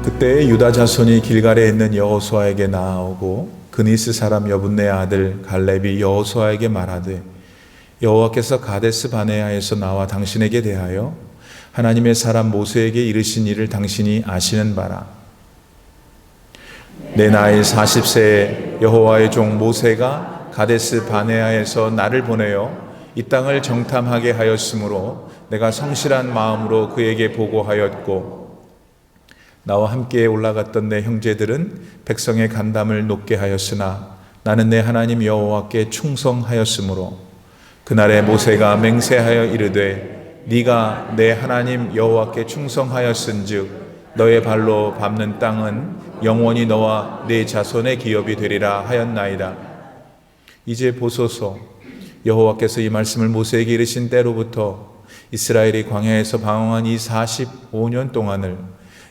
그때 유다 자손이 길갈에 있는 여호수아에게 나아오고 그니스 사람 여분네 아들 갈렙이 여호수아에게 말하되 여호와께서 가데스 바네아에서 나와 당신에게 대하여 하나님의 사람 모세에게 이르신 일을 당신이 아시는 바라. 내 나이 40세에 여호와의 종 모세가 가데스 바네아에서 나를 보내어 이 땅을 정탐하게 하였으므로 내가 성실한 마음으로 그에게 보고하였고 나와 함께 올라갔던 내 형제들은 백성의 간담을 높게 하였으나 나는 내 하나님 여호와께 충성하였으므로 그날에 모세가 맹세하여 이르되 네가 내 하나님 여호와께 충성하였은즉 너의 발로 밟는 땅은 영원히 너와 네 자손의 기업이 되리라 하였나이다. 이제 보소서, 여호와께서 이 말씀을 모세에게 이르신 때로부터 이스라엘이 광야에서 방황한 이 45년 동안을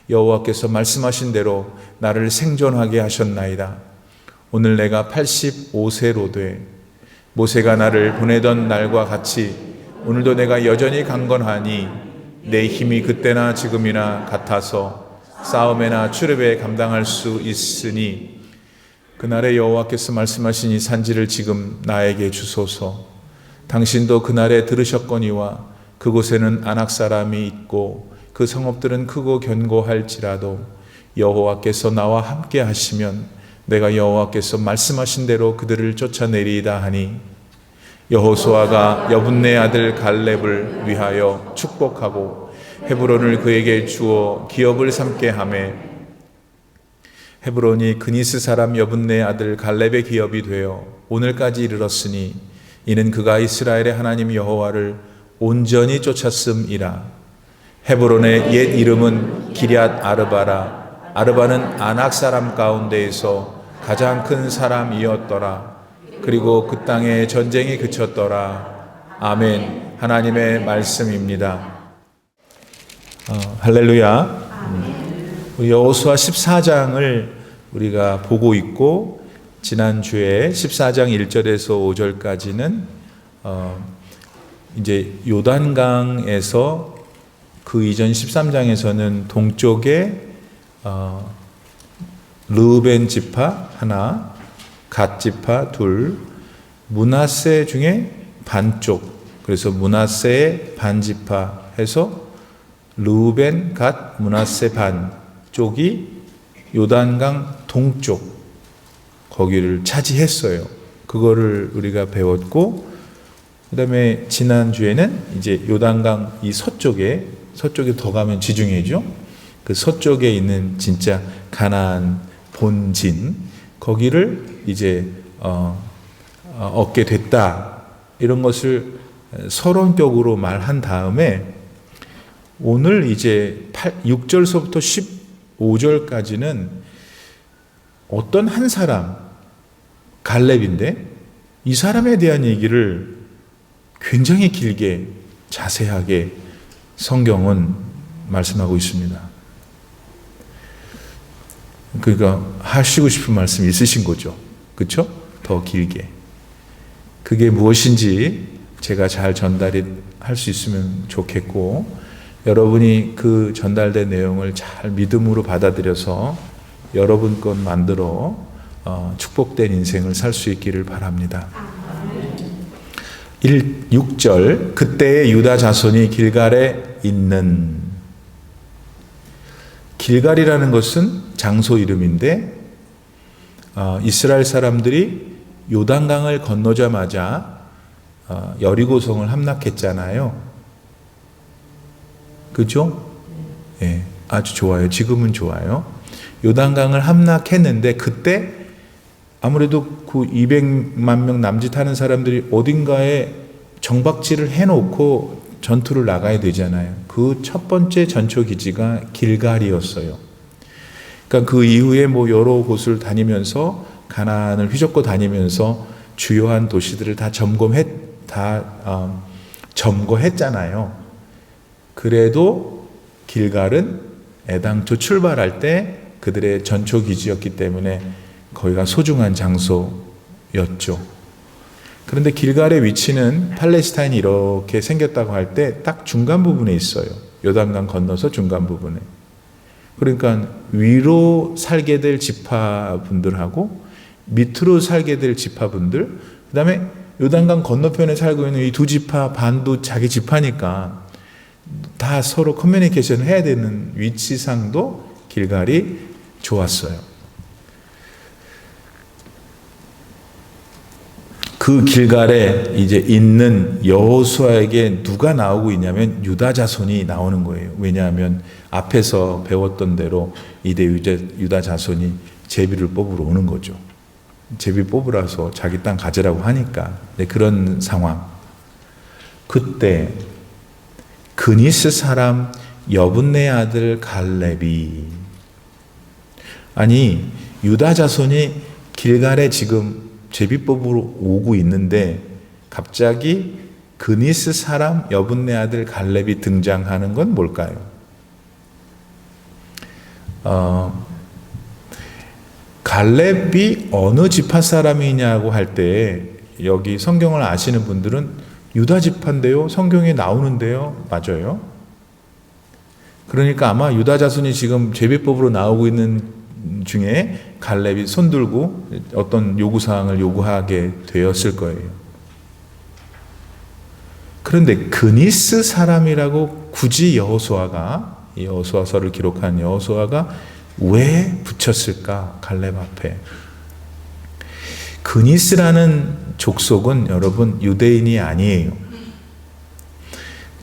여호와께서 말씀하신 대로 나를 생존하게 하셨나이다. 오늘 내가 85세로 돼 모세가 나를 보내던 날과 같이 오늘도 내가 여전히 강건하니 내 힘이 그때나 지금이나 같아서 싸움에나 출애굽에 감당할 수 있으니 그날에 여호와께서 말씀하신 이 산지를 지금 나에게 주소서. 당신도 그날에 들으셨거니와 그곳에는 아낙 사람이 있고 그 성읍들은 크고 견고할지라도 여호와께서 나와 함께 하시면 내가 여호와께서 말씀하신 대로 그들을 쫓아내리이다 하니 여호수아가 여분네 아들 갈렙을 위하여 축복하고 헤브론을 그에게 주어 기업을 삼게 하매 헤브론이 그니스 사람 여분네 아들 갈렙의 기업이 되어 오늘까지 이르렀으니 이는 그가 이스라엘의 하나님 여호와를 온전히 쫓았음이라. 헤브론의 옛 이름은 기럇 아르바라. 아르바는 아낙 사람 가운데에서 가장 큰 사람이었더라. 그리고 그 땅에 전쟁이 그쳤더라. 아멘. 하나님의 말씀입니다. 할렐루야. 여호수아 14장을 우리가 보고 있고 지난주에 14장 1절에서 5절까지는 이제 요단강에서 그 이전 13장에서는 동쪽에 르우벤 지파 하나, 갓 지파 둘, 므낫세 중에 반쪽, 그래서 므낫세의 반 지파 해서 르우벤, 갓, 므낫세 반 쪽이 요단강 동쪽 거기를 차지했어요. 그거를 우리가 배웠고, 그 다음에 지난주에는 이제 요단강 이 서쪽에 더 가면 지중해죠. 그 서쪽에 있는 진짜 가나안 본진 거기를 이제 얻게 됐다. 이런 것을 서론격으로 말한 다음에 오늘 이제 6절서부터 15절까지는 어떤 한 사람, 갈렙인데 이 사람에 대한 얘기를 굉장히 길게 자세하게 성경은 말씀하고 있습니다. 그러니까 하시고 싶은 말씀이 있으신 거죠. 그렇죠? 더 길게. 그게 무엇인지 제가 잘 전달이 할 수 있으면 좋겠고, 여러분이 그 전달된 내용을 잘 믿음으로 받아들여서 여러분 것 만들어 축복된 인생을 살 수 있기를 바랍니다. 6절, 그때의 유다 자손이 길갈에 있는. 길갈이라는 것은 장소 이름인데 이스라엘 사람들이 요단강을 건너자마자 여리고성을 함락했잖아요. 그죠? 예, 아주 좋아요. 지금은 좋아요. 요단강을 함락했는데 그때 아무래도 그 200만 명 남짓하는 사람들이 어딘가에 정박지를 해놓고 전투를 나가야 되잖아요. 그 첫 번째 전초 기지가 길갈이었어요. 그러니까 그 이후에 뭐 여러 곳을 다니면서 가나안을 휘젓고 다니면서 주요한 도시들을 다 점거했잖아요. 그래도 길갈은 애당초 출발할 때 그들의 전초 기지였기 때문에 거기가 소중한 장소였죠. 그런데 길갈의 위치는 팔레스타인이 이렇게 생겼다고 할 때 딱 중간 부분에 있어요. 요단강 건너서 중간 부분에. 그러니까 위로 살게 될 지파분들하고 밑으로 살게 될 지파분들, 그 다음에 요단강 건너편에 살고 있는 이 두 지파 반도 자기 지파니까 다 서로 커뮤니케이션을 해야 되는 위치상도 길갈이 좋았어요. 그 길갈에 이제 있는 여호수아에게 누가 나오고 있냐면 유다 자손이 나오는 거예요. 왜냐하면 앞에서 배웠던 대로 이대 유다 자손이 제비를 뽑으러 오는 거죠. 제비 뽑으라서 자기 땅 가지라고 하니까. 네, 그런 상황. 그때 그니스 사람 여분네 아들 갈렙이, 아니 유다 자손이 길갈에 지금 제비 뽑으러 오고 있는데 갑자기 그니스 사람 여분네 아들 갈렙이 등장하는 건 뭘까요? 갈렙이 어느 지파 사람이냐고 할 때 여기 성경을 아시는 분들은 유다 지파인데요, 성경에 나오는데요, 맞아요. 그러니까 아마 유다 자손이 지금 제비법으로 나오고 있는 중에 갈렙이 손들고 어떤 요구사항을 요구하게 되었을 거예요. 그런데 그니스 사람이라고 굳이 여호수아서를 기록한 여호수아가 왜 붙였을까? 갈렙 앞에. 그니스라는 족속은 여러분 유대인이 아니에요.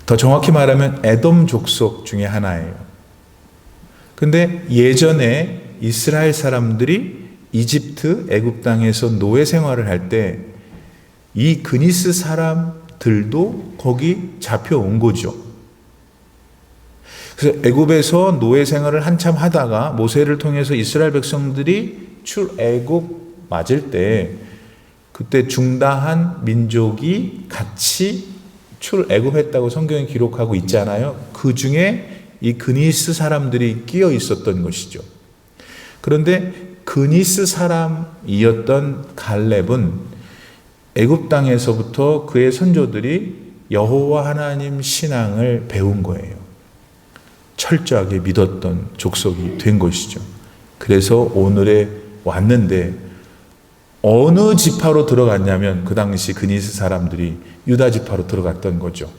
더 정확히 말하면 에돔 족속 중에 하나예요. 근데 예전에 이스라엘 사람들이 이집트, 애굽 땅에서 노예 생활을 할 때 이 그니스 사람들도 거기 잡혀온 거죠. 그래서 애굽에서 노예 생활을 한참 하다가 모세를 통해서 이스라엘 백성들이 출애굽 맞을 때 그때 중다한 민족이 같이 출애굽했다고 성경에 기록하고 있잖아요. 그 중에 이 그니스 사람들이 끼어 있었던 것이죠. 그런데 그니스 사람이었던 갈렙은 애굽 땅에서부터 그의 선조들이 여호와 하나님 신앙을 배운 거예요. 철저하게 믿었던 족속이 된 것이죠. 그래서 오늘에 왔는데 어느 지파로 들어갔냐면 그 당시 그니스 사람들이 유다 지파로 들어갔던 거죠.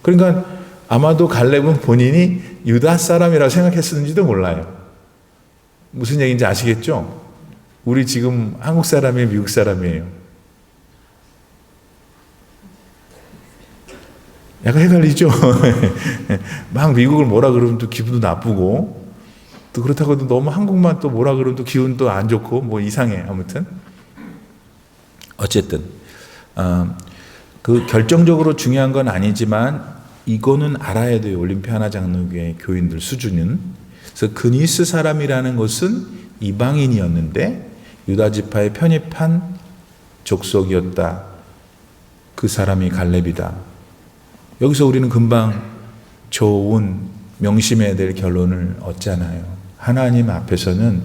그러니까 아마도 갈렙은 본인이 유다 사람이라고 생각했었는지도 몰라요. 무슨 얘기인지 아시겠죠? 우리 지금 한국 사람이에요, 미국 사람이에요? 약간 헷갈리죠? 막 미국을 뭐라 그러면 또 기분도 나쁘고, 또 그렇다고 해도 너무 한국만 또 뭐라 그러면 또 기분도 안 좋고, 뭐 이상해. 아무튼. 어쨌든, 그 결정적으로 중요한 건 아니지만, 이거는 알아야 돼요. 올림피 하나 장로교회 교인들 수준은. 그래서 그니스 사람이라는 것은 이방인이었는데 유다 지파에 편입한 족속이었다. 그 사람이 갈렙이다. 여기서 우리는 금방 좋은 명심해야 될 결론을 얻잖아요. 하나님 앞에서는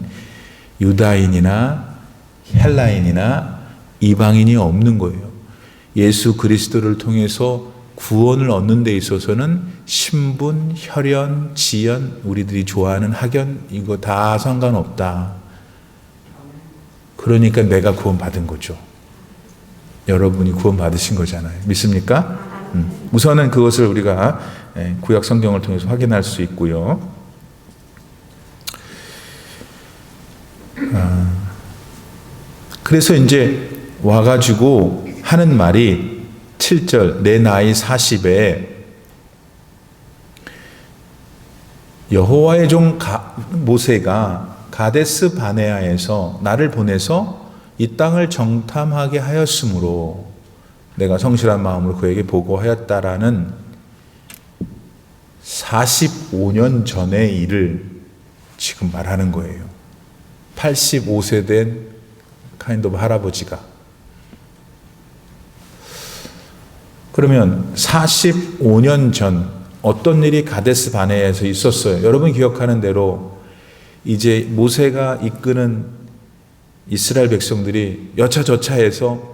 유다인이나 헬라인이나 이방인이 없는 거예요. 예수 그리스도를 통해서 구원을 얻는 데 있어서는 신분, 혈연, 지연, 우리들이 좋아하는 학연 이거 다 상관없다. 그러니까 내가 구원받은 거죠. 여러분이 구원받으신 거잖아요. 믿습니까? 우선은 그것을 우리가 구약 성경을 통해서 확인할 수 있고요. 그래서 이제 와가지고 하는 말이 7절 내 나이 40에 여호와의 종 모세가 가데스 바네아에서 나를 보내서 이 땅을 정탐하게 하였으므로 내가 성실한 마음으로 그에게 보고하였다라는 45년 전의 일을 지금 말하는 거예요. 85세 된 kind of 할아버지가. 그러면 45년 전 어떤 일이 가데스 바네아에서 있었어요? 여러분 기억하는 대로 이제 모세가 이끄는 이스라엘 백성들이 여차저차해서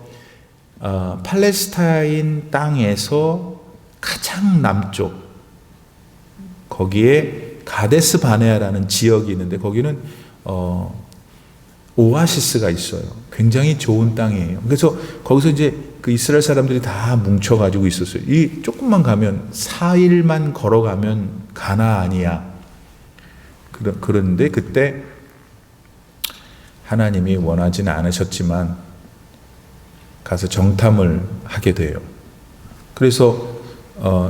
팔레스타인 땅에서 가장 남쪽 거기에 가데스 바네아라는 지역이 있는데 거기는 오아시스가 있어요. 굉장히 좋은 땅이에요. 그래서 거기서 이제 그 이스라엘 사람들이 다 뭉쳐가지고 있었어요. 이 조금만 가면 4일만 걸어가면 가나안이야. 그런데 그때 하나님이 원하지는 않으셨지만 가서 정탐을 하게 돼요. 그래서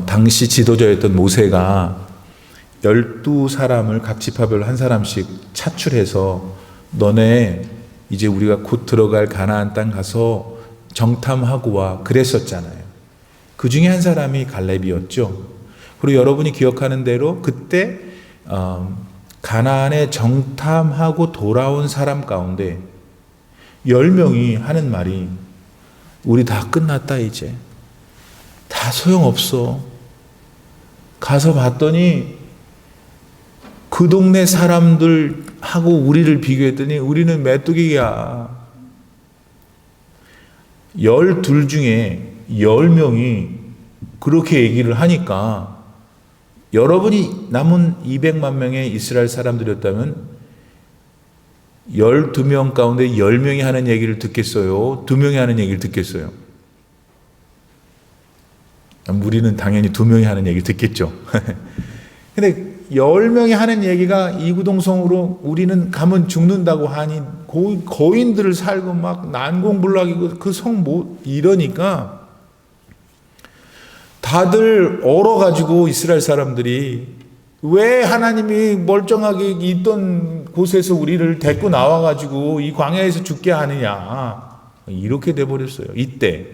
당시 지도자였던 모세가 12사람을 각 지파별로 한 사람씩 차출해서 너네 이제 우리가 곧 들어갈 가나안 땅 가서 정탐하고 와 그랬었잖아요. 그 중에 한 사람이 갈렙이었죠. 그리고 여러분이 기억하는 대로 그때 가나안에 정탐하고 돌아온 사람 가운데 10명이 하는 말이 우리 다 끝났다 이제. 다 소용없어. 가서 봤더니 그 동네 사람들하고 우리를 비교했더니 우리는 메뚜기야. 12 중에 10명이 그렇게 얘기를 하니까 여러분이 남은 200만 명의 이스라엘 사람들이었다면 12명 가운데 10명이 하는 얘기를 듣겠어요? 2명이 하는 얘기를 듣겠어요? 우리는 당연히 2명이 하는 얘기를 듣겠죠. 근데 10명이 하는 얘기가 이구동성으로 우리는 가면 죽는다고 하니 거인들을 살고 막 난공불락이고 그 성 못 이러니까 다들 얼어가지고 이스라엘 사람들이 왜 하나님이 멀쩡하게 있던 곳에서 우리를 데리고 나와가지고 이 광야에서 죽게 하느냐 이렇게 돼버렸어요. 이때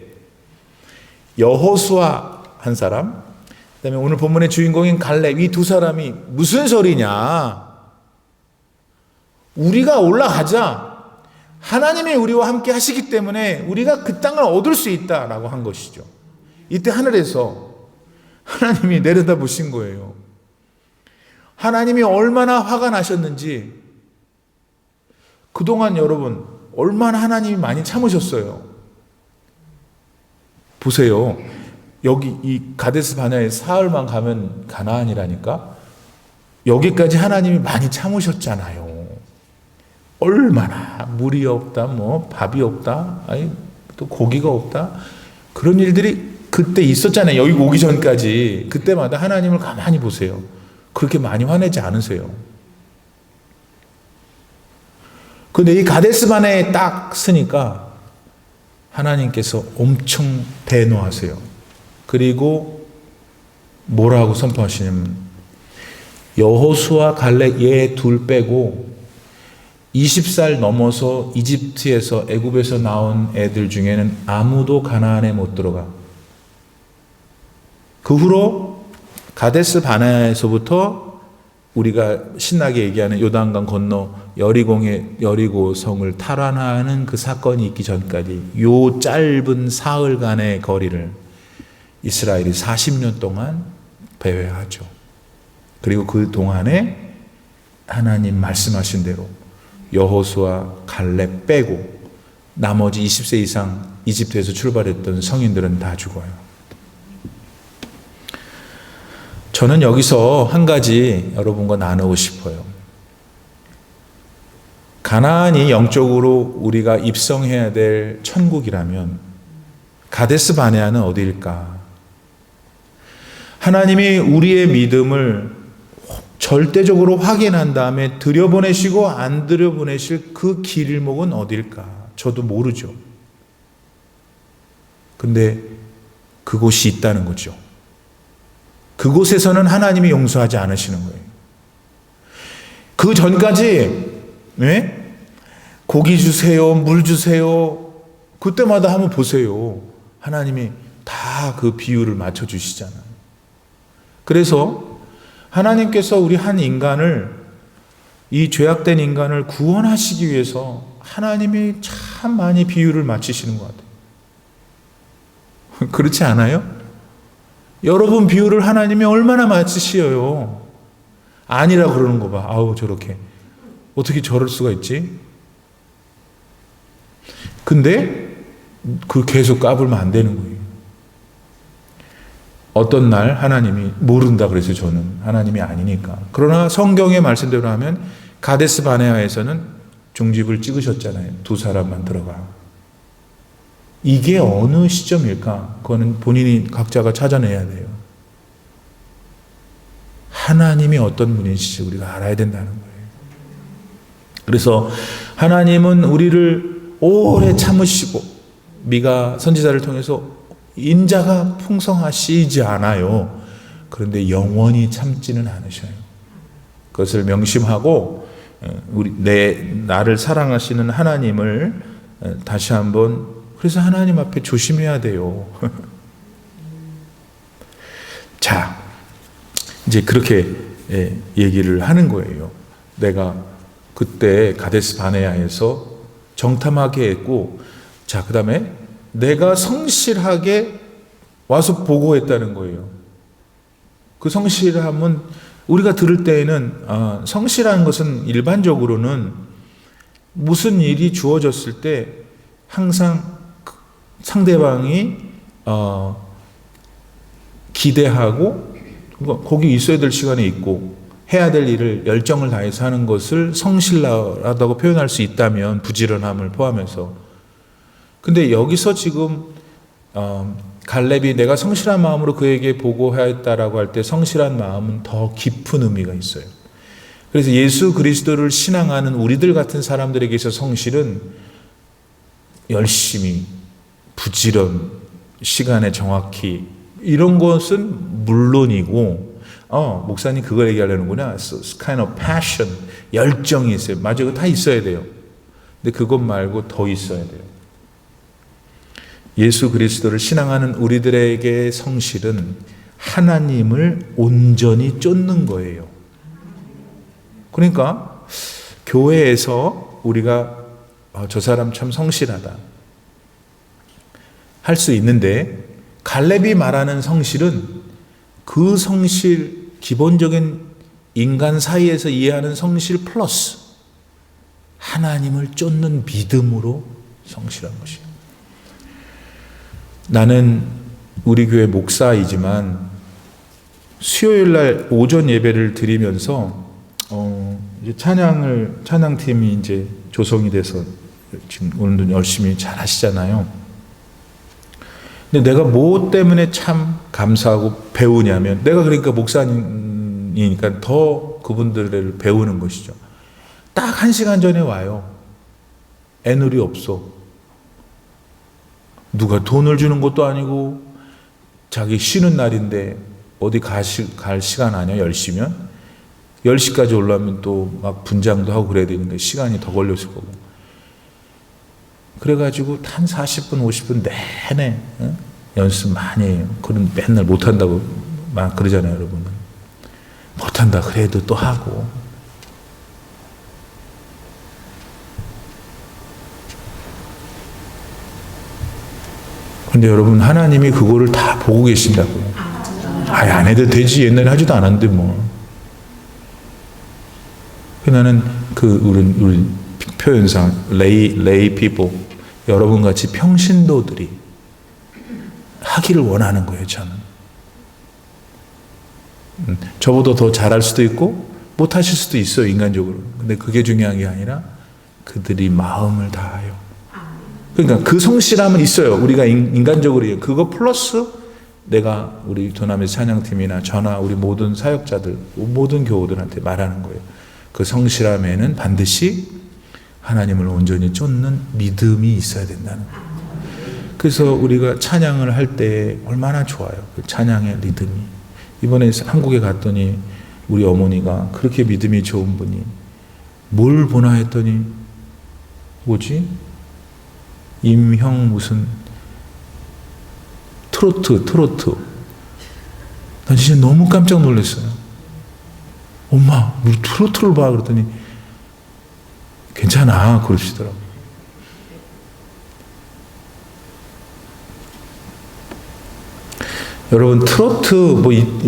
여호수아 한 사람, 그다음에 오늘 본문의 주인공인 갈렙, 이 2 사람이 무슨 소리냐? 우리가 올라가자. 하나님이 우리와 함께 하시기 때문에 우리가 그 땅을 얻을 수 있다라고 한 것이죠. 이때 하늘에서 하나님이 내려다 보신 거예요. 하나님이 얼마나 화가 나셨는지 그동안 여러분 얼마나 하나님이 많이 참으셨어요. 보세요. 여기 이 가데스 바네아에 사흘만 가면 가나안이라니까 여기까지 하나님이 많이 참으셨잖아요. 얼마나 물이 없다, 뭐 밥이 없다, 아니 또 고기가 없다 그런 일들이 그때 있었잖아요. 여기 오기 전까지 그때마다 하나님을 가만히 보세요. 그렇게 많이 화내지 않으세요. 근데 이 가데스 바네아에 딱 서니까 하나님께서 엄청 대노하세요. 그리고 뭐라고 선포하시냐면 여호수아 갈렙 얘 2 빼고 20살 넘어서 이집트에서 애굽에서 나온 애들 중에는 아무도 가나안에 못 들어가. 그 후로 가데스 바네아에서부터 우리가 신나게 얘기하는 요단강 건너 여리고 성을 탈환하는 그 사건이 있기 전까지 요 짧은 사흘간의 거리를 이스라엘이 40년 동안 배회하죠. 그리고 그 동안에 하나님 말씀하신 대로 여호수아 갈렙 빼고 나머지 20세 이상 이집트에서 출발했던 성인들은 다 죽어요. 저는 여기서 한 가지 여러분과 나누고 싶어요. 가나안이 영적으로 우리가 입성해야 될 천국이라면 가데스 바네아는 어디일까? 하나님이 우리의 믿음을 절대적으로 확인한 다음에 들여보내시고 안 들여보내실 그 길목은 어딜까? 저도 모르죠. 근데 그곳이 있다는 거죠. 그곳에서는 하나님이 용서하지 않으시는 거예요. 그 전까지 고기 주세요, 물 주세요. 그때마다 한번 보세요. 하나님이 다 그 비율을 맞춰주시잖아요. 그래서 하나님께서 우리 한 인간을, 이 죄악된 인간을 구원하시기 위해서 하나님이 참 많이 비율을 맞추시는 것 같아요. 그렇지 않아요? 여러분 비율을 하나님이 얼마나 맞추시어요? 아니라 그러는 거 봐. 아우 저렇게 어떻게 저럴 수가 있지? 근데 그 계속 까불면 안 되는 거예요. 어떤 날 하나님이 모른다 그래서 저는 하나님이 아니니까. 그러나 성경의 말씀대로 하면 가데스 바네아에서는 종집을 찍으셨잖아요. 2사람만 들어가. 이게 어느 시점일까? 그거는 본인이 각자가 찾아내야 돼요. 하나님이 어떤 분이신지 우리가 알아야 된다는 거예요. 그래서 하나님은 우리를 오래 참으시고 미가 선지자를 통해서 인자가 풍성하시지 않아요. 그런데 영원히 참지는 않으셔요. 그것을 명심하고 나를 사랑하시는 하나님을 다시 한번, 그래서 하나님 앞에 조심해야 돼요. 자, 이제 그렇게 얘기를 하는 거예요. 내가 그때 가데스 바네아에서 정탐하게 했고, 자, 그 다음에 내가 성실하게 와서 보고했다는 거예요. 그 성실함은 우리가 들을 때에는 성실한 것은 일반적으로는 무슨 일이 주어졌을 때 항상 상대방이 기대하고 거기 있어야 될 시간에 있고 해야 될 일을 열정을 다해서 하는 것을 성실하다고 표현할 수 있다면, 부지런함을 포함해서. 근데 여기서 지금 갈렙이 내가 성실한 마음으로 그에게 보고하였다라고 할 때 성실한 마음은 더 깊은 의미가 있어요. 그래서 예수 그리스도를 신앙하는 우리들 같은 사람들에게 있어 성실은 열심히, 부지런, 시간에 정확히, 이런 것은 물론이고, 목사님 그걸 얘기하려는구나. kind of passion, 열정이 있어요. 맞아요. 다 있어야 돼요. 근데 그것 말고 더 있어야 돼요. 예수 그리스도를 신앙하는 우리들에게 성실은 하나님을 온전히 쫓는 거예요. 그러니까 교회에서 우리가 저 사람 참 성실하다 할 수 있는데, 갈렙이 말하는 성실은 그 성실, 기본적인 인간 사이에서 이해하는 성실 플러스 하나님을 쫓는 믿음으로 성실한 것이에요. 나는 우리 교회 목사이지만 수요일 날 오전 예배를 드리면서 이제 찬양팀이 이제 조성이 돼서 지금 오늘도 열심히 잘 하시잖아요. 근데 내가 뭐 때문에 참 감사하고 배우냐면, 내가 그러니까 목사님이니까 더 그분들을 배우는 것이죠. 딱 1시간 전에 와요. 애누리 없어. 누가 돈을 주는 것도 아니고 자기 쉬는 날인데 어디 갈 시간 아니야. 10시면 10시까지 올라오면 또 막 분장도 하고 그래야 되는데 시간이 더 걸렸을 거고, 그래가지고 한 40분 50분 내내 연습 많이 해요. 그럼 맨날 못한다고 막 그러잖아요. 여러분은 못한다 그래도 또 하고. 근데 여러분, 하나님이 그거를 다 보고 계신다고요. 안 해도 되지. 옛날에 하지도 않았는데 뭐. 나는 우리 표현상 lay people, 여러분 같이 평신도들이 하기를 원하는 거예요. 저는. 저보다 더 잘할 수도 있고 못 하실 수도 있어요, 인간적으로. 근데 그게 중요한 게 아니라 그들이 마음을 다하여. 그러니까 그 성실함은 있어요. 우리가 인간적으로. 그거 플러스 내가 우리 도남의 찬양팀이나 저나 우리 모든 사역자들, 모든 교우들한테 말하는 거예요. 그 성실함에는 반드시 하나님을 온전히 쫓는 믿음이 있어야 된다는 거예요. 그래서 우리가 찬양을 할 때 얼마나 좋아요. 그 찬양의 리듬이. 이번에 한국에 갔더니 우리 어머니가 그렇게 믿음이 좋은 분이 뭘 보나 했더니, 뭐지? 임형 무슨 트로트. 난 진짜 너무 깜짝 놀랐어요. 엄마, 우리 트로트를 봐. 그랬더니 괜찮아 그러시더라고요. 여러분, 트로트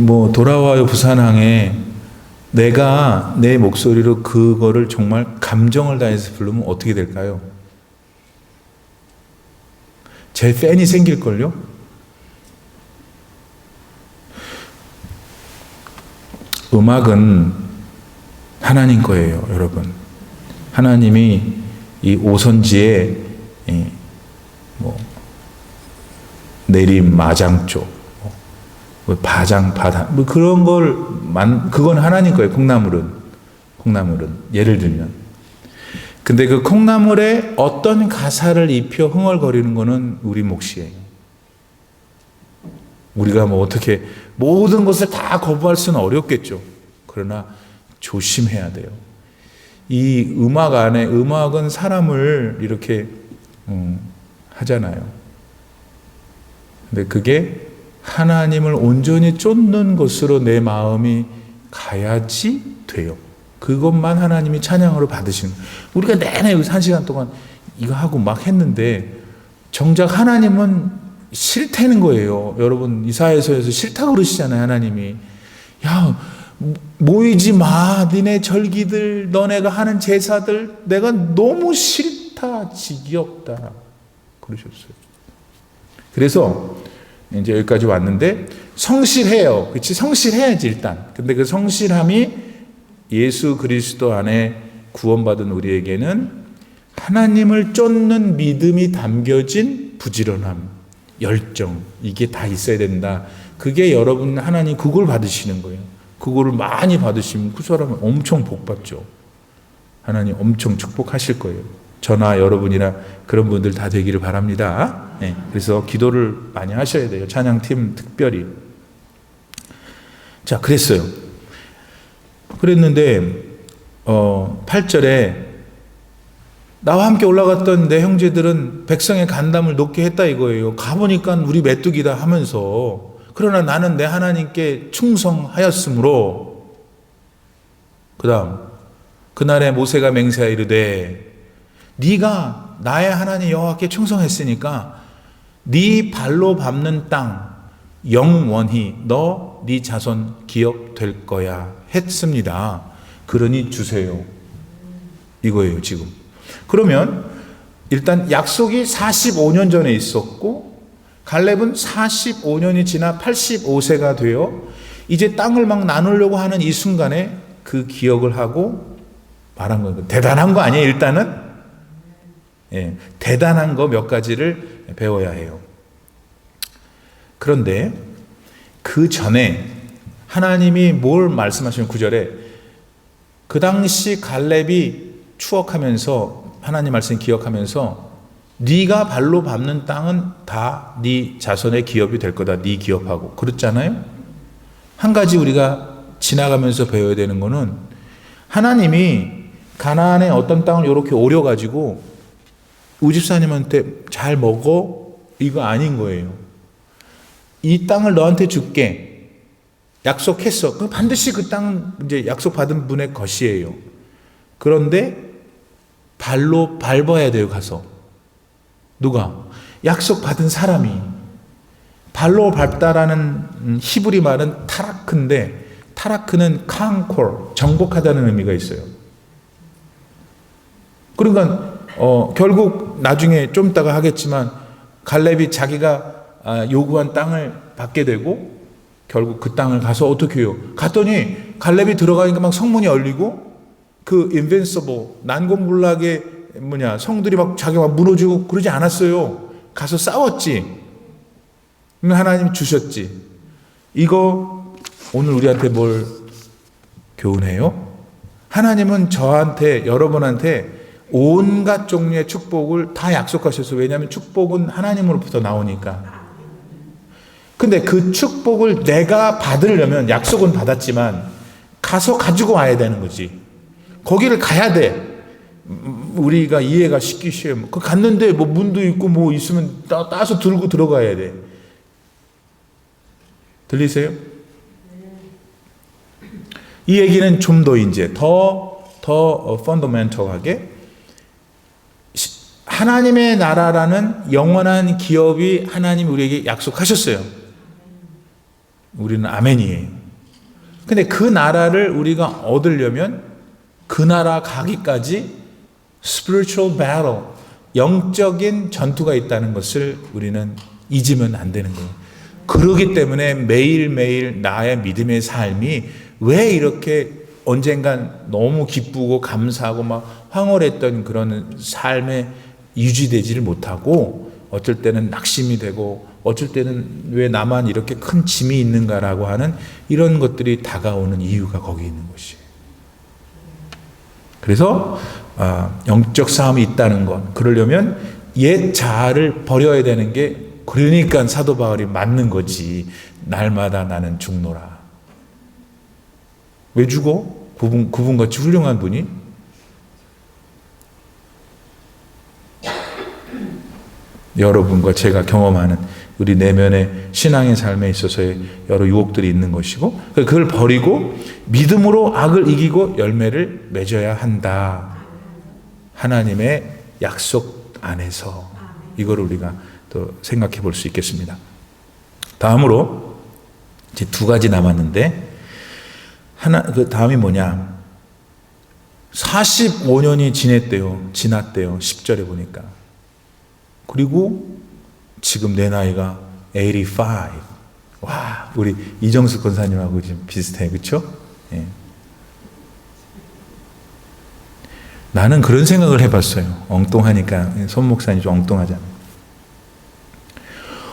뭐 돌아와요 부산항에 내가 내 목소리로 그거를 정말 감정을 다해서 부르면 어떻게 될까요? 제 팬이 생길걸요? 음악은 하나님 거예요, 여러분. 하나님이 이 오선지에 내림 마장조, 바장 바다 그런 걸 그건 하나님 거예요. 콩나물은 예를 들면. 근데 그 콩나물에 어떤 가사를 입혀 흥얼거리는 거는 우리 몫이에요. 우리가 어떻게 모든 것을 다 거부할 수는 어렵겠죠. 그러나 조심해야 돼요. 이 음악은 사람을 이렇게 하잖아요. 근데 그게 하나님을 온전히 쫓는 것으로 내 마음이 가야지 돼요. 그것만 하나님이 찬양으로 받으시는 거예요. 우리가 내내 여기서 1시간 동안 이거 하고 막 했는데 정작 하나님은 싫다는 거예요. 여러분 이사야서에서 싫다고 그러시잖아요. 하나님이 야 모이지 마. 니네 절기들 너네가 하는 제사들 내가 너무 싫다 지겹다 그러셨어요. 그래서 이제 여기까지 왔는데 성실해요. 그렇지? 성실해야지 일단. 근데 그 성실함이 예수 그리스도 안에 구원받은 우리에게는 하나님을 쫓는 믿음이 담겨진 부지런함, 열정 이게 다 있어야 된다. 그게 여러분 하나님 그걸 받으시는 거예요. 그거를 많이 받으시면 그 사람은 엄청 복받죠. 하나님 엄청 축복하실 거예요. 저나 여러분이나 그런 분들 다 되기를 바랍니다. 네, 그래서 기도를 많이 하셔야 돼요. 찬양팀 특별히. 자, 그랬어요. 그랬는데 8절에 나와 함께 올라갔던 내 형제들은 백성의 간담을 높게 했다 이거예요. 가보니까 우리 메뚜기다 하면서 그러나 나는 내 하나님께 충성하였으므로 그 다음 그날에 모세가 맹세하여 이르되 네가 나의 하나님 여호와께 충성했으니까 네 발로 밟는 땅 영원히 네 자손 기업될 거야 했습니다. 그러니 주세요. 이거예요 지금. 그러면 일단 약속이 45년 전에 있었고 갈렙은 45년이 지나 85세가 되어 이제 땅을 막 나누려고 하는 이 순간에 그 기억을 하고 말한 거예요. 대단한 거 아니에요 일단은? 예, 대단한 거 몇 가지를 배워야 해요. 그런데 그 전에 하나님이 뭘 말씀하시는 9절에 그 당시 갈렙이 추억하면서 하나님 말씀 기억하면서 네가 발로 밟는 땅은 다 네 자손의 기업이 될 거다. 네 기업하고 그렇잖아요. 한 가지 우리가 지나가면서 배워야 되는 거는 하나님이 가나안의 어떤 땅을 이렇게 오려가지고 우집사님한테 잘 먹어 이거 아닌 거예요. 이 땅을 너한테 줄게 약속했어. 그럼 반드시 그 땅은 이제 약속받은 분의 것이에요. 그런데 발로 밟아야 돼요. 가서 누가? 약속받은 사람이. 발로 밟다라는 히브리 말은 타라크인데 타라크는 캉콜 정복하다는 의미가 있어요. 그러니까 결국 나중에 좀 이따가 하겠지만 갈렙이 자기가 요구한 땅을 받게 되고 결국 그 땅을 가서 어떻게 해요? 갔더니 갈렙이 들어가니까 막 성문이 열리고 그 invincible 난공불락의 성들이 막 자기가 막 무너지고 그러지 않았어요. 가서 싸웠지. 하나님 주셨지. 이거 오늘 우리한테 뭘 교훈해요? 하나님은 저한테 여러분한테 온갖 종류의 축복을 다 약속하셨어요. 왜냐하면 축복은 하나님으로부터 나오니까. 근데 그 축복을 내가 받으려면 약속은 받았지만 가서 가지고 와야 되는 거지. 거기를 가야 돼. 우리가 이해가 쉽기 쉬워요. 그 갔는데 문도 있고 있으면 따서 들고 들어가야 돼. 들리세요? 이 얘기는 좀 더 이제 더 펀더멘털하게 하나님의 나라라는 영원한 기업이 하나님 우리에게 약속하셨어요. 우리는 아멘이에요. 근데 그 나라를 우리가 얻으려면 그 나라 가기까지 spiritual battle, 영적인 전투가 있다는 것을 우리는 잊으면 안 되는 거예요. 그러기 때문에 매일매일 나의 믿음의 삶이 왜 이렇게 언젠간 너무 기쁘고 감사하고 막 황홀했던 그런 삶에 유지되지를 못하고 어쩔 때는 낙심이 되고 어쩔 때는 왜 나만 이렇게 큰 짐이 있는가라고 하는 이런 것들이 다가오는 이유가 거기 있는 것이에요. 그래서 영적 싸움이 있다는 것, 그러려면 옛 자아를 버려야 되는 게, 그러니까 사도 바울이 맞는 거지. 날마다 나는 죽노라. 왜 죽어? 그분같이 훌륭한 분이? 여러분과 제가 경험하는 우리 내면의 신앙의 삶에 있어서의 여러 유혹들이 있는 것이고, 그걸 버리고 믿음으로 악을 이기고 열매를 맺어야 한다. 하나님의 약속 안에서. 이걸 우리가 또 생각해 볼 수 있겠습니다. 다음으로 이제 두 가지 남았는데, 그 다음이 뭐냐? 45년이 지났대요. 10절에 보니까. 그리고 지금 내 나이가 85. 와, 우리 이정수 권사님하고 지금 비슷해, 그렇죠? 예. 나는 그런 생각을 해봤어요. 엉뚱하니까. 손 목사님 좀 엉뚱하잖아요.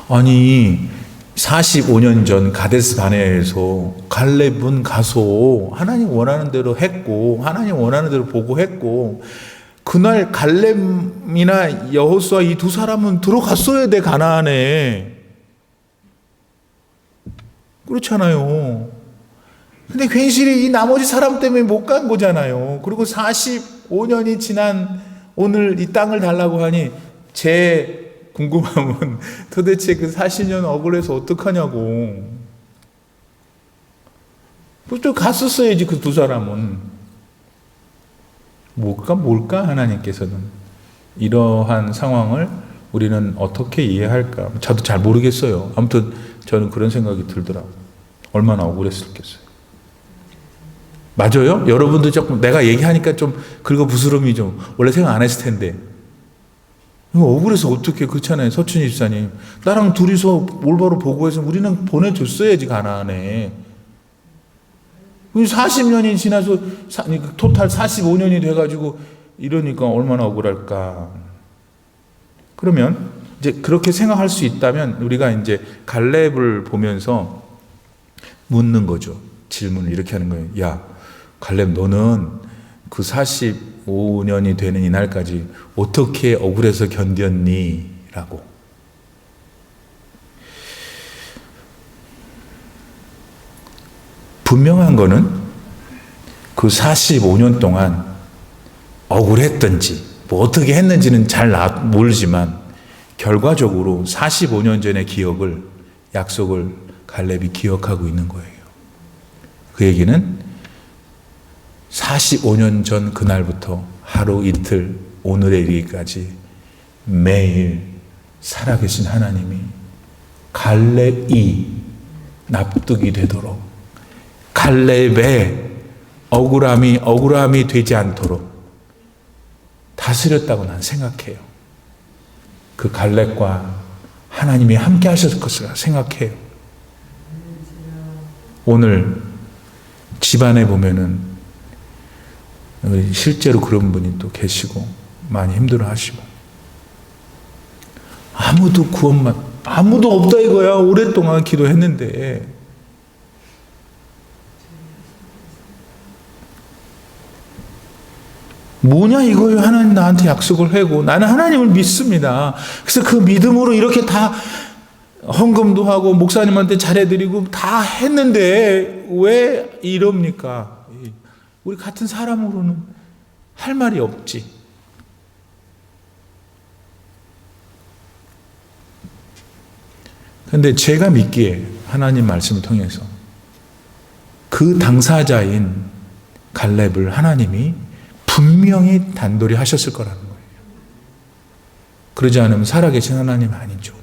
아니 45년 전 가데스 바네아에서 갈렙은 가서 하나님 원하는 대로 했고, 하나님 원하는 대로 보고했고, 그날 갈렙이나 여호수아 이 두 사람은 들어갔어야 돼, 가나안에. 그렇잖아요. 근데 괜시리 이 나머지 사람 때문에 못 간 거잖아요. 그리고 45년이 지난 오늘 이 땅을 달라고 하니 제 궁금함은 도대체 그 40년 억울해서 어떡하냐고. 또 갔었어야지, 그 두 사람은. 뭘까 하나님께서는. 이러한 상황을 우리는 어떻게 이해할까? 저도 잘 모르겠어요. 아무튼 저는 그런 생각이 들더라고요. 얼마나 억울했을겠어요. 맞아요? 여러분도 조금 내가 얘기하니까 좀 긁어부스럼이 좀, 원래 생각 안 했을 텐데. 억울해서 어떻게, 그렇잖아요. 서춘희 집사님. 나랑 둘이서 올바로 보고해서 우리는 보내줬어야지, 가나안에. 40년이 지나서 토탈 45년이 돼가지고 이러니까 얼마나 억울할까. 그러면 이제 그렇게 생각할 수 있다면 우리가 이제 갈렙을 보면서 묻는 거죠. 질문을 이렇게 하는 거예요. 야, 갈렙, 너는 그 45년이 되는 이날까지 어떻게 억울해서 견뎠니? 라고. 분명한 거는 그 45년 동안 억울했던지 뭐 어떻게 했는지는 잘 모르지만 결과적으로 45년 전의 기억을, 약속을 갈렙이 기억하고 있는 거예요. 그 얘기는 45년 전 그날부터 하루 이틀 오늘에 이르기까지 매일 살아계신 하나님이 갈렙이 납득이 되도록, 갈렙의 억울함이 되지 않도록 다스렸다고 난 생각해요. 그 갈렙과 하나님이 함께 하셨을 것을 생각해요. 오늘 집안에 보면은 실제로 그런 분이 또 계시고 많이 힘들어 하시고, 아무도 없다 이거야. 오랫동안 기도했는데. 뭐냐 이거예요. 하나님 나한테 약속을 하고 나는 하나님을 믿습니다. 그래서 그 믿음으로 이렇게 다 헌금도 하고 목사님한테 잘해드리고 다 했는데 왜 이럽니까? 우리 같은 사람으로는 할 말이 없지. 그런데 제가 믿기에 하나님 말씀을 통해서 그 당사자인 갈렙을 하나님이 분명히 단도리 하셨을 거라는 거예요. 그러지 않으면 살아계신 하나님 아니죠.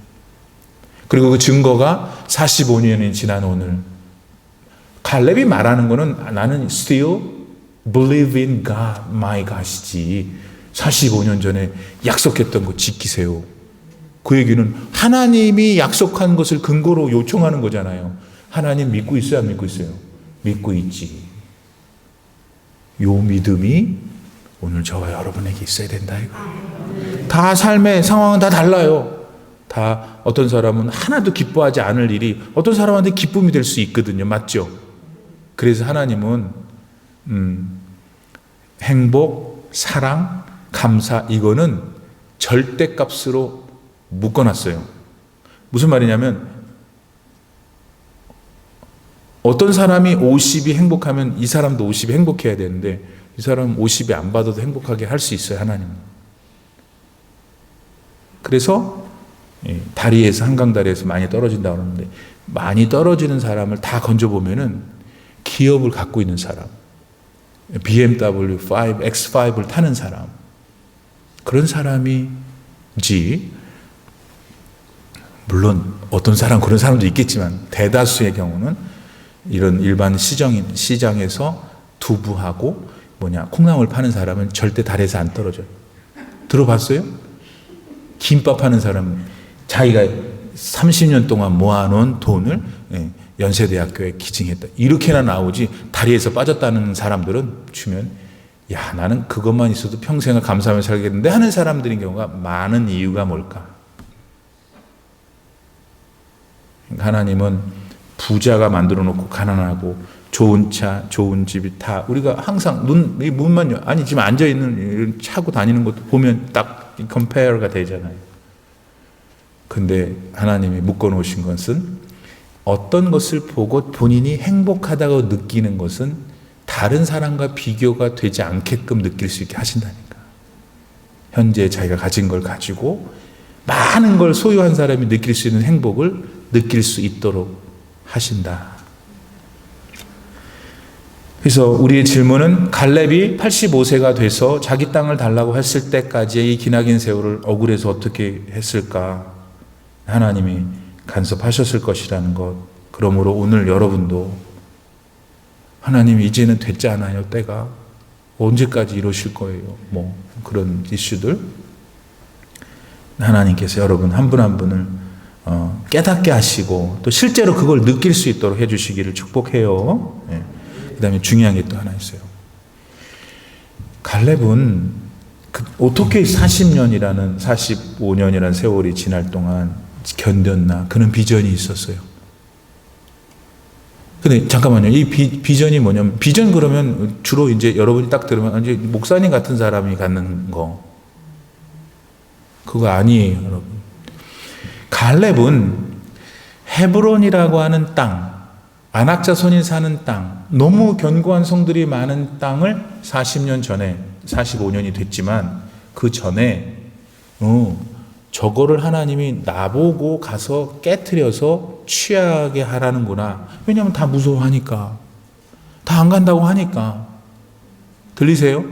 그리고 그 증거가 45년이 지난 오늘 갈렙이 말하는 거는 나는 still believe in God, my God이지 45년 전에 약속했던 거 지키세요. 그 얘기는 하나님이 약속한 것을 근거로 요청하는 거잖아요. 하나님 믿고 있어요, 안 믿고 있어요? 믿고 있지. 요 믿음이 오늘 저와 여러분에게 있어야 된다 이거. 다 삶의 상황은 다 달라요. 다 어떤 사람은 하나도 기뻐하지 않을 일이 어떤 사람한테 기쁨이 될 수 있거든요. 맞죠? 그래서 하나님은 행복, 사랑, 감사 이거는 절대값으로 묶어놨어요. 무슨 말이냐면 어떤 사람이 50이 행복하면 이 사람도 50이 행복해야 되는데 이 사람은 50이 안 받아도 행복하게 할 수 있어요. 하나님은. 그래서 다리에서 한강다리에서 많이 떨어진다고 그러는데 많이 떨어지는 사람을 다 건져보면은 기업을 갖고 있는 사람, BMW 5, X5를 타는 사람, 그런 사람이지. 물론 어떤 사람 그런 사람도 있겠지만 대다수의 경우는 이런 일반 시장에서 두부하고 콩나물 파는 사람은 절대 다리에서 안 떨어져요. 들어봤어요? 김밥 하는 사람은 자기가 30년 동안 모아놓은 돈을 연세대학교에 기증했다. 이렇게나 나오지 다리에서 빠졌다는 사람들은 주면 야 나는 그것만 있어도 평생을 감사하며 살겠는데 하는 사람들인 경우가 많은 이유가 뭘까? 하나님은 부자가 만들어 놓고 가난하고 좋은 차, 좋은 집이 다 우리가 항상 문만 아니 지금 앉아 있는 차고 다니는 것도 보면 딱 컴페어가 되잖아요. 근데 하나님이 묶어 놓으신 것은 어떤 것을 보고 본인이 행복하다고 느끼는 것은 다른 사람과 비교가 되지 않게끔 느낄 수 있게 하신다니까. 현재 자기가 가진 걸 가지고 많은 걸 소유한 사람이 느낄 수 있는 행복을 느낄 수 있도록 하신다. 그래서 우리의 질문은 갈렙이 85세가 돼서 자기 땅을 달라고 했을 때까지의 이 기나긴 세월을 억울해서 어떻게 했을까? 하나님이 간섭하셨을 것이라는 것. 그러므로 오늘 여러분도 하나님 이제는 됐지 않아요? 때가 언제까지 이러실 거예요? 그런 이슈들 하나님께서 여러분 한 분 한 분을 깨닫게 하시고 또 실제로 그걸 느낄 수 있도록 해주시기를 축복해요. 그 다음에 중요한 게 또 하나 있어요. 갈렙은 어떻게 40년이라는 45년이라는 세월이 지날 동안 견뎠나 그런 비전이 있었어요. 근데 잠깐만요. 이 비전이 뭐냐면 비전 그러면 주로 이제 여러분이 딱 들으면 이제 목사님 같은 사람이 갖는 거 그거 아니에요, 여러분. 갈렙은 헤브론이라고 하는 땅, 아낙 자손이 사는 땅, 너무 견고한 성들이 많은 땅을 40년 전에 45년이 됐지만 그 전에 저거를 하나님이 나보고 가서 깨트려서 취하게 하라는구나. 왜냐하면 다 무서워하니까. 다 안 간다고 하니까. 들리세요?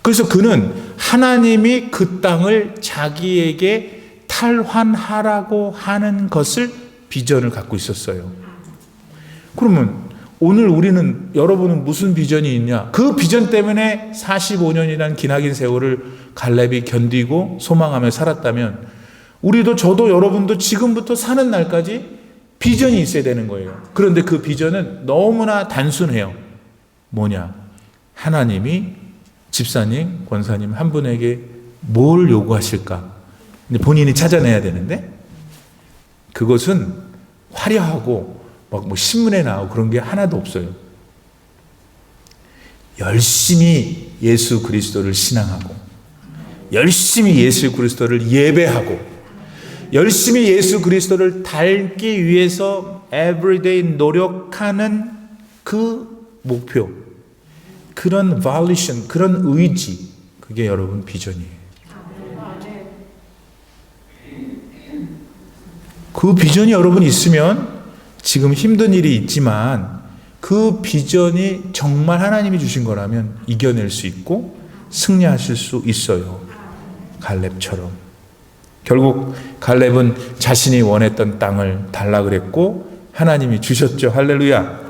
그래서 그는 하나님이 그 땅을 자기에게 탈환하라고 하는 것을 비전을 갖고 있었어요. 그러면 오늘 우리는 여러분은 무슨 비전이 있냐? 그 비전 때문에 45년이라는 기나긴 세월을 갈렙이 견디고 소망하며 살았다면 우리도 저도 여러분도 지금부터 사는 날까지 비전이 있어야 되는 거예요. 그런데 그 비전은 너무나 단순해요. 뭐냐? 하나님이 집사님, 권사님 한 분에게 뭘 요구하실까? 본인이 찾아내야 되는데 그것은 화려하고 신문에 나오고 그런 게 하나도 없어요. 열심히 예수 그리스도를 신앙하고 열심히 예수 그리스도를 예배하고 열심히 예수 그리스도를 닮기 위해서 everyday 노력하는 그 목표, 그런 volition, 그런 의지, 그게 여러분 비전이에요. 그 비전이 여러분 있으면 지금 힘든 일이 있지만 그 비전이 정말 하나님이 주신 거라면 이겨낼 수 있고 승리하실 수 있어요. 갈렙처럼. 결국 갈렙은 자신이 원했던 땅을 달라 그랬고 하나님이 주셨죠. 할렐루야.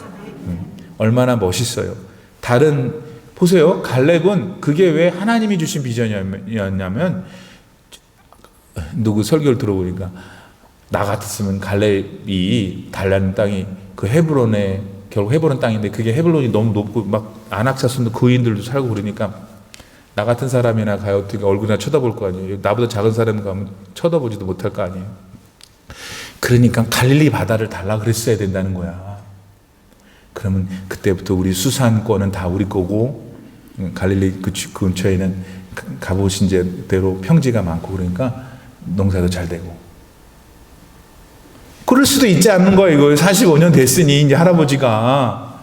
얼마나 멋있어요. 보세요. 갈렙은 그게 왜 하나님이 주신 비전이었냐면 누구 설교를 들어보니까 나 같았으면 갈렙이 달라는 땅이 그 헤브론에 결국 헤브론 땅인데 그게 헤브론이 너무 높고 막 안악사손도 그인들도 살고 그러니까 나 같은 사람이나 가요 어떻게 얼굴이나 쳐다볼 거 아니에요. 나보다 작은 사람 가면 쳐다보지도 못할 거 아니에요. 그러니까 갈릴리 바다를 달라 그랬어야 된다는 거야. 그러면 그때부터 우리 수산권은 다 우리 거고 갈릴리 그 근처에는 가보신 대로 평지가 많고 그러니까 농사도 잘 되고. 그럴 수도 있지 않는 거예요. 이거 45년 됐으니 이제 할아버지가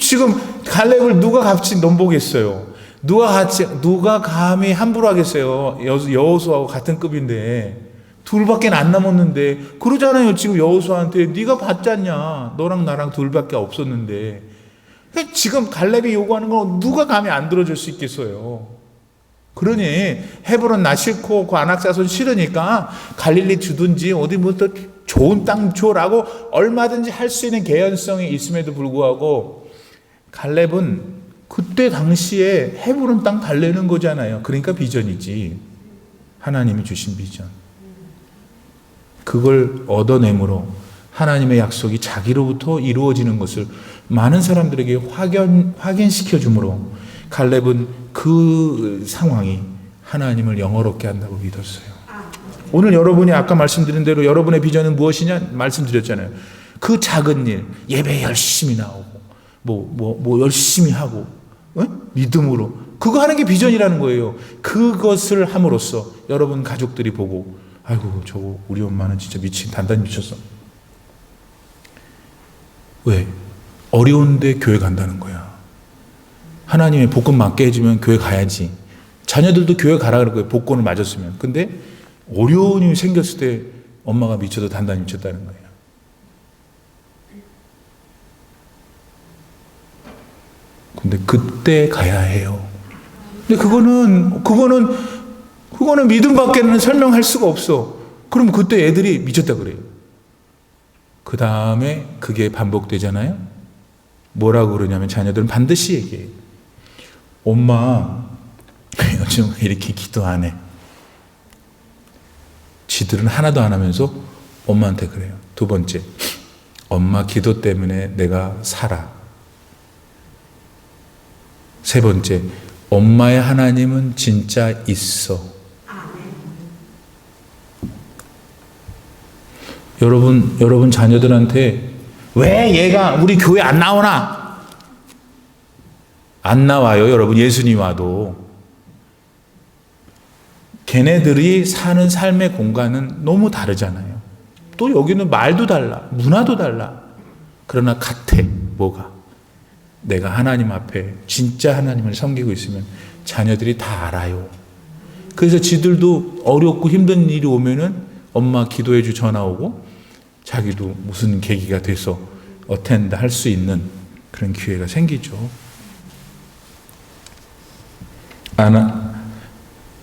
지금 갈렙을 누가 같이 넘보겠어요? 누가 감히 함부로 하겠어요? 여호수아하고 같은 급인데 둘밖에 안 남았는데 그러잖아요. 지금 여호수아한테 네가 봤잖냐? 너랑 나랑 둘밖에 없었는데 지금 갈렙이 요구하는 거 누가 감히 안 들어줄 수 있겠어요? 그러니 헤브론 나 싫고 그 안악사손 싫으니까 갈릴리 주든지 어디 뭐 또 좋은 땅 줘라고 얼마든지 할 수 있는 개연성이 있음에도 불구하고 갈렙은 그때 당시에 헤브론 땅 달래는 거잖아요. 그러니까 비전이지. 하나님이 주신 비전. 그걸 얻어내므로 하나님의 약속이 자기로부터 이루어지는 것을 많은 사람들에게 확인시켜 주므로 갈렙은 그 상황이 하나님을 영화롭게 한다고 믿었어요. 오늘 여러분이 아까 말씀드린 대로 여러분의 비전은 무엇이냐 말씀드렸잖아요. 그 작은 일, 예배 열심히 나오고 뭐 열심히 하고 믿음으로 그거 하는 게 비전이라는 거예요. 그것을 함으로써 여러분 가족들이 보고 아이고 저거 우리 엄마는 진짜 단단히 미쳤어. 왜? 어려운데 교회 간다는 거야. 하나님의 복권 맞게 해주면 교회 가야지. 자녀들도 교회 가라 그럴 거예요. 복권을 맞았으면. 근데 어려운 일이 생겼을 때 엄마가 미쳐도 단단히 미쳤다는 거예요. 근데 그때 가야 해요. 근데 그거는 믿음밖에는 설명할 수가 없어. 그럼 그때 애들이 미쳤다 그래요. 그 다음에 그게 반복되잖아요. 뭐라고 그러냐면 자녀들은 반드시 얘기해요. 엄마 요즘 이렇게 기도 안 해. 지들은 하나도 안 하면서 엄마한테 그래요. 두 번째, 엄마 기도 때문에 내가 살아. 세 번째, 엄마의 하나님은 진짜 있어. 여러분 자녀들한테 왜 얘가 우리 교회 안 나오나? 안 나와요, 여러분. 예수님 와도. 걔네들이 사는 삶의 공간은 너무 다르잖아요. 또 여기는 말도 달라, 문화도 달라. 그러나 같아. 뭐가? 내가 하나님 앞에 진짜 하나님을 섬기고 있으면 자녀들이 다 알아요. 그래서 지들도 어렵고 힘든 일이 오면은 엄마 기도해주 전화 오고 자기도 무슨 계기가 돼서 어텐드 할 수 있는 그런 기회가 생기죠.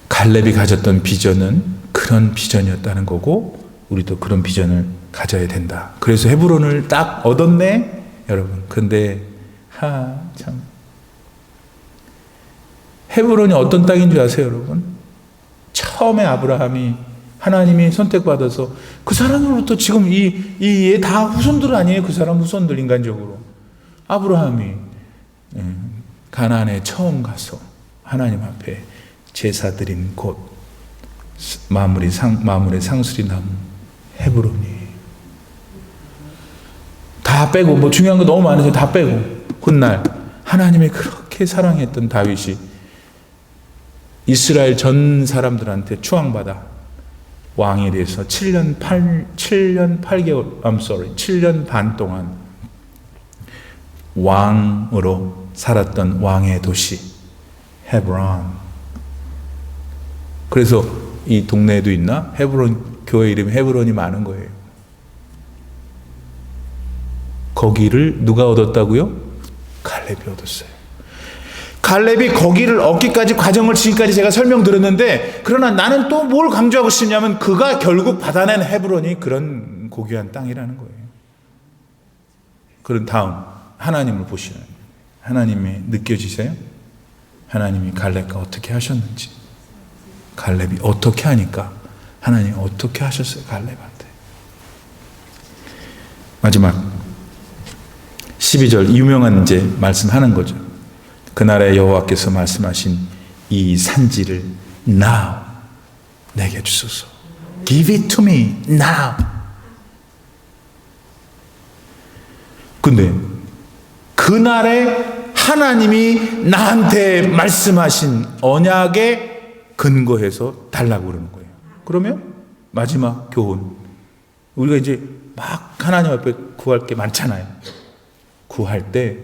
갈렙이 가졌던 비전은 그런 비전이었다는 거고 우리도 그런 비전을 가져야 된다. 그래서 헤브론을 딱 얻었네, 여러분. 근데 참 헤브론이 어떤 땅인 줄 아세요, 여러분? 처음에 아브라함이 하나님이 선택받아서 그 사람으로부터 지금 이 다 후손들 아니에요? 그 사람 후손들 인간적으로. 아브라함이 가나안에 처음 가서 하나님 앞에 제사 드린 곳 마물의 상수리 나무 헤브론이 다 빼고 뭐 중요한 거 너무 많으니까 다 빼고 훗날 하나님이 그렇게 사랑했던 다윗이 이스라엘 전 사람들한테 추앙받아 왕이 돼서 7년 8년 반 동안 왕으로 살았던 왕의 도시 헤브론. 그래서 이 동네에도 있나? 헤브론 교회 이름이 헤브론이 많은 거예요. 거기를 누가 얻었다고요? 갈렙이 얻었어요. 갈렙이 거기를 얻기까지 과정을 지금까지 제가 설명드렸는데 그러나 나는 또 뭘 강조하고 싶냐면 그가 결국 받아낸 헤브론이 그런 고귀한 땅이라는 거예요. 그런 다음 하나님을 보시는 하나님이 느껴지세요? 하나님이 갈렙과 어떻게 하셨는지. 갈렙이 어떻게 하니까 하나님이 어떻게 하셨어요, 갈렙한테. 마지막 12절 유명한 이제 말씀하는 거죠. 그날에 여호와께서 말씀하신 이 산지를 now 내게 주소서. Give it to me now. 근데 그날에 하나님이 나한테 말씀하신 언약에 근거해서 달라고 그러는 거예요. 그러면 마지막 교훈, 우리가 이제 막 하나님 앞에 구할 게 많잖아요. 구할 때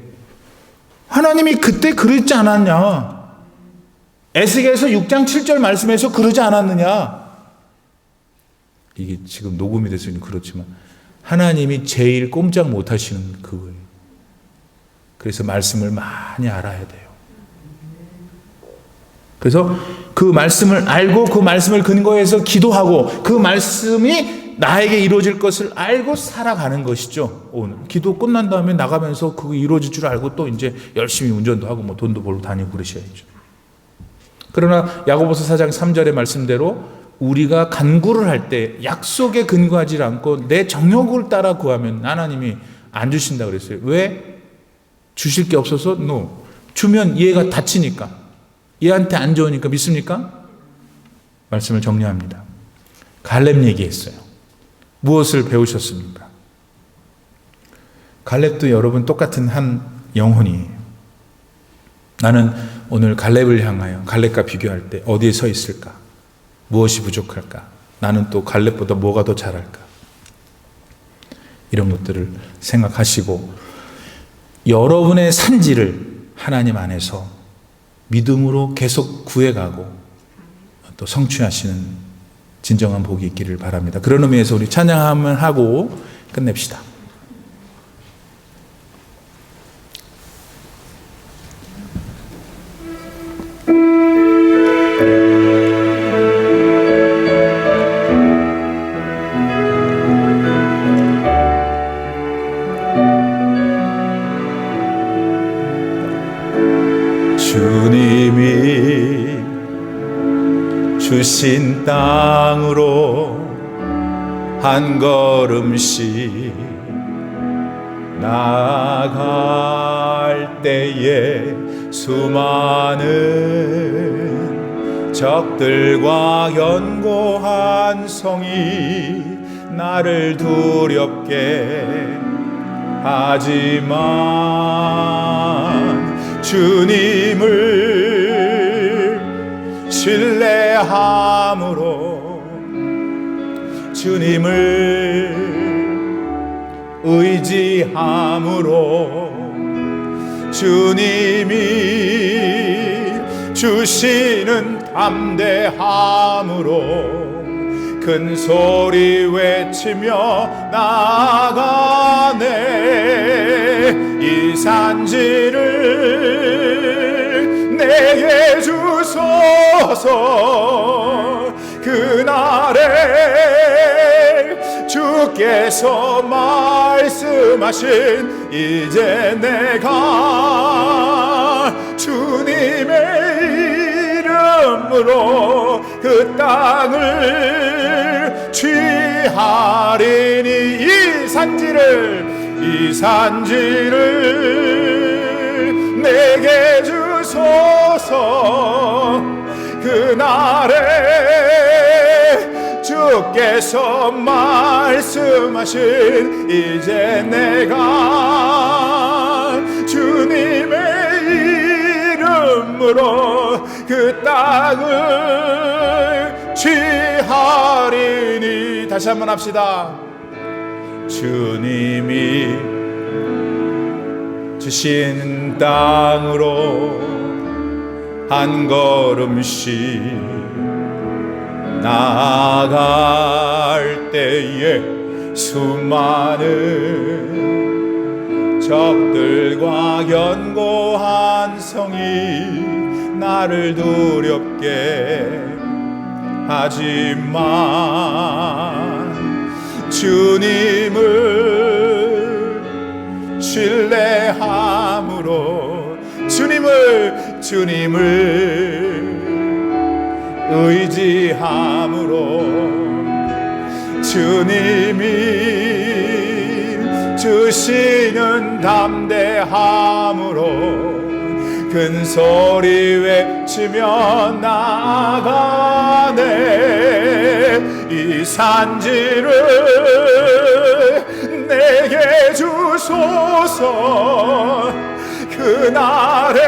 하나님이 그때 그랬지 않았냐? 에스겔서 6장 7절 말씀에서 그러지 않았느냐? 이게 지금 녹음이 돼서 그렇지만 하나님이 제일 꼼짝 못 하시는 그거예요. 그래서 말씀을 많이 알아야 돼요. 그래서 그 말씀을 알고 그 말씀을 근거해서 기도하고 그 말씀이 나에게 이루어질 것을 알고 살아가는 것이죠. 오늘 기도 끝난 다음에 나가면서 그거 이루어질 줄 알고 또 이제 열심히 운전도 하고 뭐 돈도 벌고 다니고 그러셔야죠. 그러나 야고보서 4장 3절의 말씀대로 우리가 간구를 할 때 약속에 근거하지 않고 내 정욕을 따라 구하면 하나님이 안 주신다 그랬어요. 왜? 주실 게 없어서? No. 주면 얘가 다치니까. 얘한테 안 좋으니까. 믿습니까? 말씀을 정리합니다. 갈렙 얘기했어요. 무엇을 배우셨습니까? 갈렙도 여러분 똑같은 한 영혼이에요. 나는 오늘 갈렙을 향하여 갈렙과 비교할 때 어디에 서 있을까? 무엇이 부족할까? 나는 또 갈렙보다 뭐가 더 잘할까? 이런 것들을 생각하시고 여러분의 산지를 하나님 안에서 믿음으로 계속 구해가고 또 성취하시는 진정한 복이 있기를 바랍니다. 그런 의미에서 우리 찬양함을 하고 끝냅시다. 주님이 주신 땅으로 한 걸음씩 나아갈 때에 수많은 적들과 견고한 성이 나를 두렵게 하지만 주님을 신뢰함으로 주님을 의지함으로 주님이 주시는 담대함으로 큰 소리 외치며 나아가네. 이 산지를 내게 주소서. 그날에 주께서 말씀하신 이제 내가 주님의 이름으로 그 땅을 취하리니 이 산지를 내게 주소서. 그날에 주께서 말씀하신 이제 내가 주님의 이름으로 그 땅을 취하리니. 다시 한번 합시다. 주님이 주신 땅으로 한 걸음씩 나아갈 때에 수많은 적들과 견고한 성이 나를 두렵게 하지만 주님을 신뢰함으로 주님을 의지함으로 주님이 주시는 담대함으로 큰 소리 외치며 나아가네. 이 산지를 내게 주소서. 그날에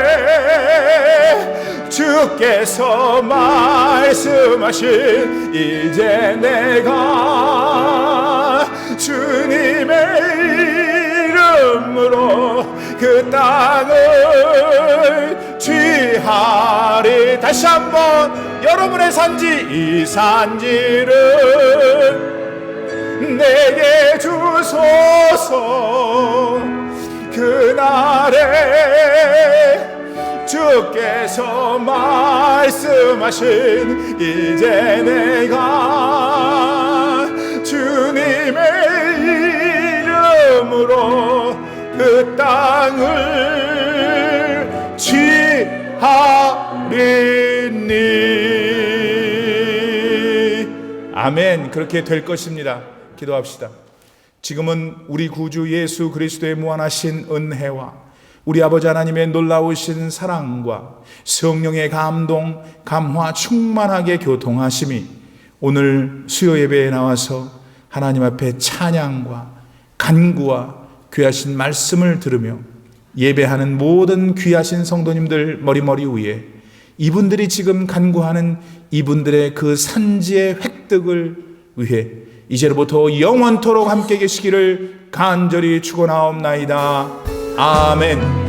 주께서 말씀하신 이제 내가 주님의 이름으로 그 땅을 취하리. 다시 한번 여러분의 산지, 이 산지를 내게 주소서. 그날에 주께서 말씀하신 이제 내가 주님의 이름으로 그 땅을 취하리니. 아멘. 그렇게 될 것입니다. 기도합시다. 지금은 우리 구주 예수 그리스도의 무한하신 은혜와 우리 아버지 하나님의 놀라우신 사랑과 성령의 감동, 감화 충만하게 교통하심이 오늘 수요 예배에 나와서 하나님 앞에 찬양과 간구와 귀하신 말씀을 들으며 예배하는 모든 귀하신 성도님들 머리 위에 이분들이 지금 간구하는 이분들의 그 산지의 획득을 위해 이제로부터 영원토록 함께 계시기를 간절히 축원하옵나이다. 아멘.